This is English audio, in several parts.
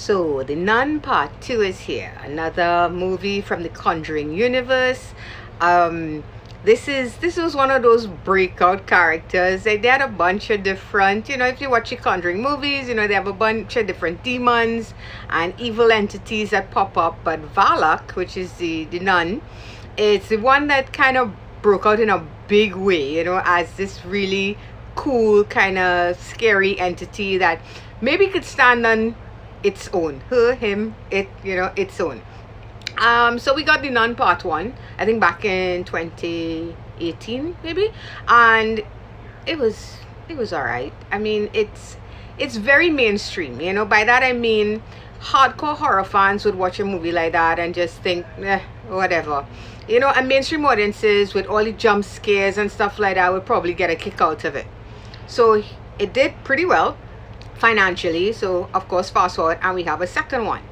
So, The Nun Part 2 is here. Another movie from the Conjuring universe. Um, this was one of those breakout characters. They had a bunch of different, if you watch the Conjuring movies, they have a bunch of different demons and evil entities that pop up. But Valak, which is the nun, it's the one that kind of broke out in a big way, as this really cool, kind of scary entity that maybe could stand on its own, her, him, it, its own. So we got the Nun Part 1, I think back in 2018 maybe, and it was all right. I mean, it's very mainstream, by that I mean hardcore horror fans would watch a movie like that and just think, whatever. And mainstream audiences with all the jump scares and stuff like that would probably get a kick out of it. So it did pretty well financially. So of course, fast forward and we have a second one.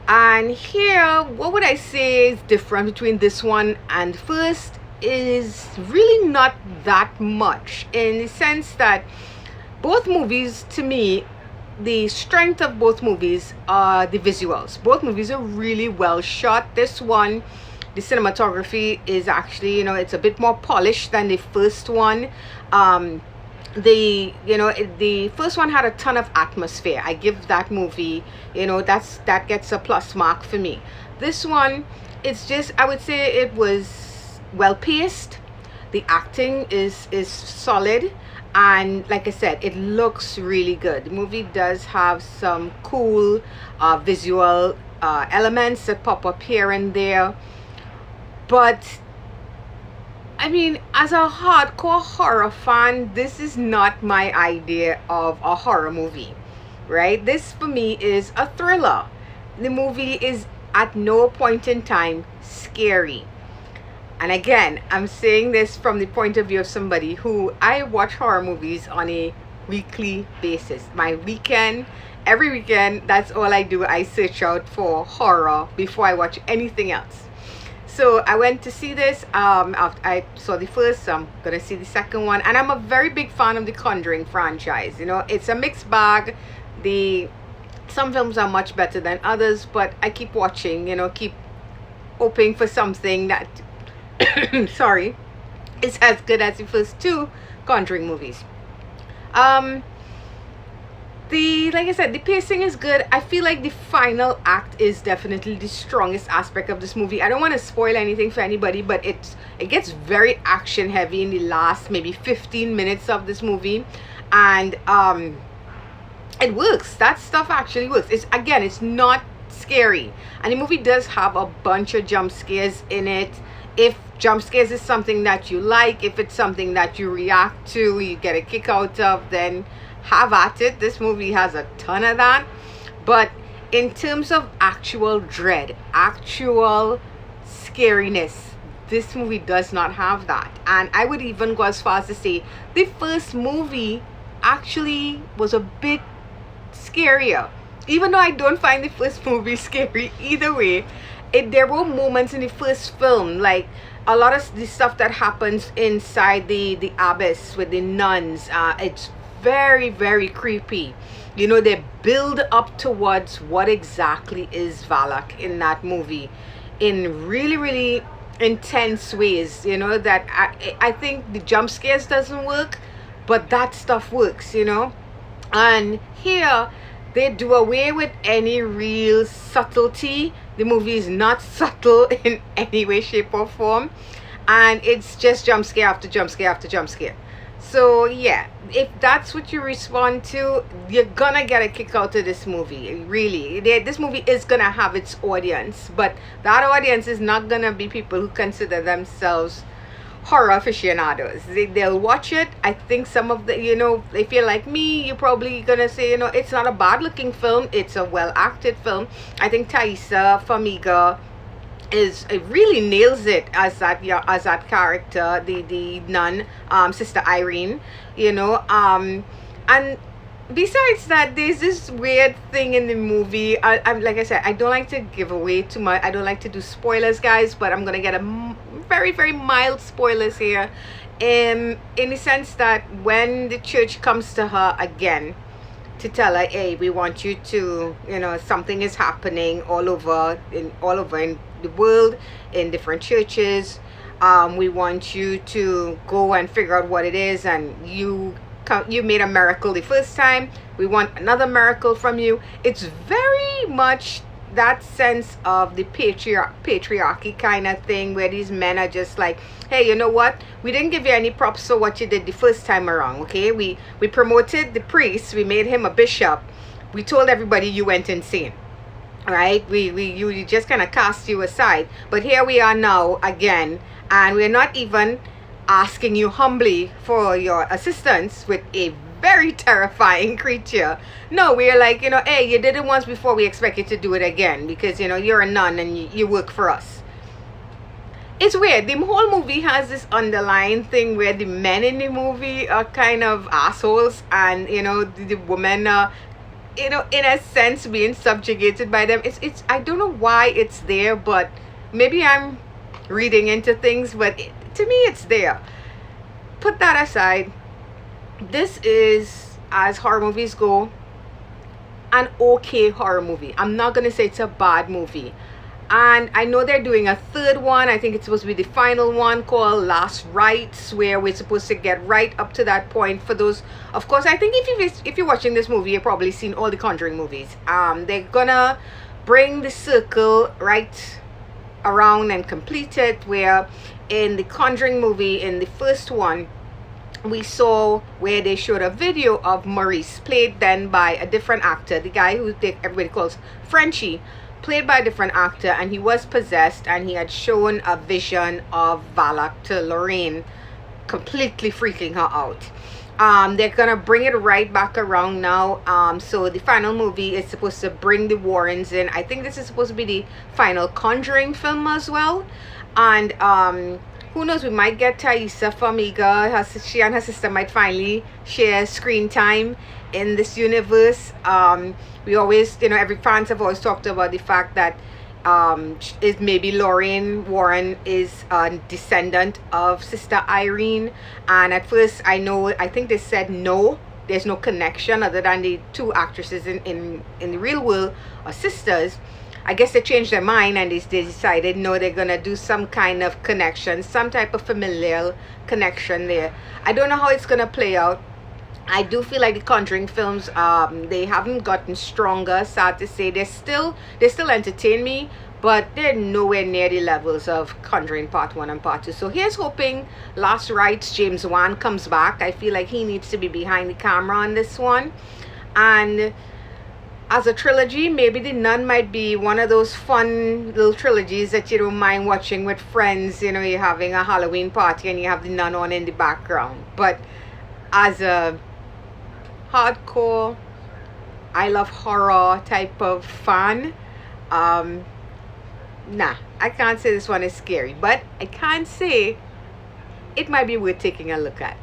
And here, what would I say is different between this one and first is really not that much, in the sense that both movies, to me, the strength of both movies are the visuals. Both movies are really well shot. This one, the cinematography is actually, it's a bit more polished than the first one. The first one had a ton of atmosphere. I give that movie, that gets a plus mark for me. This one, it's just, I would say it was well paced. The acting is solid, and like I said, it looks really good. The movie does have some cool visual elements that pop up here and there, but I mean, as a hardcore horror fan, this is not my idea of a horror movie, right? This for me is a thriller. The movie is at no point in time scary. And again, I'm saying this from the point of view of somebody who I watch horror movies on a weekly basis. Every weekend, that's all I do. I search out for horror before I watch anything else. So I went to see this. After I saw the first, so I'm gonna see the second one, and I'm a very big fan of the Conjuring franchise. It's a mixed bag. Some films are much better than others, but I keep watching. Keep hoping for something that, sorry, is as good as the first two Conjuring movies. Like I said, the pacing is good. I feel like the final act is definitely the strongest aspect of this movie. I don't want to spoil anything for anybody, but it gets very action heavy in the last maybe 15 minutes of this movie, and it works. That stuff actually works. It's not scary, and the movie does have a bunch of jump scares in it. If jump scares is something that you like, if it's something that you react to, you get a kick out of, then have at it. This movie has a ton of that. But in terms of actual dread, actual scariness, this movie does not have that. And I would even go as far as to say the first movie actually was a bit scarier, even though I don't find the first movie scary either way. There were moments in the first film, like a lot of the stuff that happens inside the abyss with the nuns. It's very, very creepy. They build up towards what exactly is Valak in that movie in really, really intense ways. That I think the jump scares doesn't work, but that stuff works. And here they do away with any real subtlety. The movie is not subtle in any way, shape, or form, and it's just jump scare after jump scare after jump scare. So yeah, if that's what you respond to, you're gonna get a kick out of this movie. Really, this movie is gonna have its audience, but that audience is not gonna be people who consider themselves horror aficionados. They'll watch it. I think some of the, if you're like me, you're probably gonna say, it's not a bad looking film, it's a well acted film. I think Thaisa Farmiga it really nails it as that character, the nun, Sister Irene, and besides that, there's this weird thing in the movie. I'm like I said, I don't like to give away too much. I don't like to do spoilers, guys, but I'm gonna get a very, very mild spoilers here, in the sense that when the church comes to her again, to tell her, hey, we want you to, something is happening all over in the world, in different churches. We want you to go and figure out what it is, and you made a miracle the first time. We want another miracle from you. It's very much that sense of the patriarchy kind of thing, where these men are just like, hey, you know what, we didn't give you any props for what you did the first time around. Okay, we promoted the priest, we made him a bishop, we told everybody you went insane, right? You just kind of cast you aside, but here we are now again, and we're not even asking you humbly for your assistance with a very terrifying creature. No, we're like, hey, you did it once before, we expect you to do it again, because you're a nun and you work for us. It's weird. The whole movie has this underlying thing where the men in the movie are kind of assholes, and the women are, in a sense, being subjugated by them. It's I don't know why it's there, but maybe I'm reading into things, but to me it's there. Put that aside, this is, as horror movies go, an okay horror movie. I'm not gonna say it's a bad movie, and I know they're doing a third one. I think it's supposed to be the final one, called Last Rites, where we're supposed to get right up to that point. For those, of course, I think if you're watching this movie, you've probably seen all the Conjuring movies. They're gonna bring the circle right around and complete it, where in the Conjuring movie, in the first one, we saw where they showed a video of Maurice, played then by a different actor, the guy who everybody calls Frenchie, played by a different actor, and he was possessed, and he had shown a vision of Valak to Lorraine, completely freaking her out. They're gonna bring it right back around now. So the final movie is supposed to bring the Warrens in. I think this is supposed to be the final Conjuring film as well. And who knows, we might get Thaisa Farmiga. She and her sister might finally share screen time in this universe. We always, every fans have always talked about the fact that it maybe Lorraine Warren is a descendant of Sister Irene. And at first, I think they said no, there's no connection other than the two actresses in the real world are sisters. I guess they changed their mind, and they decided no, they're gonna do some kind of connection, some type of familial connection there. I don't know how it's gonna play out. I do feel like the Conjuring films, they haven't gotten stronger, sad to say. They still entertain me, but they're nowhere near the levels of Conjuring Part 1 and Part 2. So here's hoping Last Rites, James Wan comes back. I feel like he needs to be behind the camera on this one. And as a trilogy, maybe The Nun might be one of those fun little trilogies that you don't mind watching with friends. You're having a Halloween party and you have The Nun on in the background. But as a hardcore, I love horror type of fan, nah, I can't say this one is scary, but I can say it might be worth taking a look at.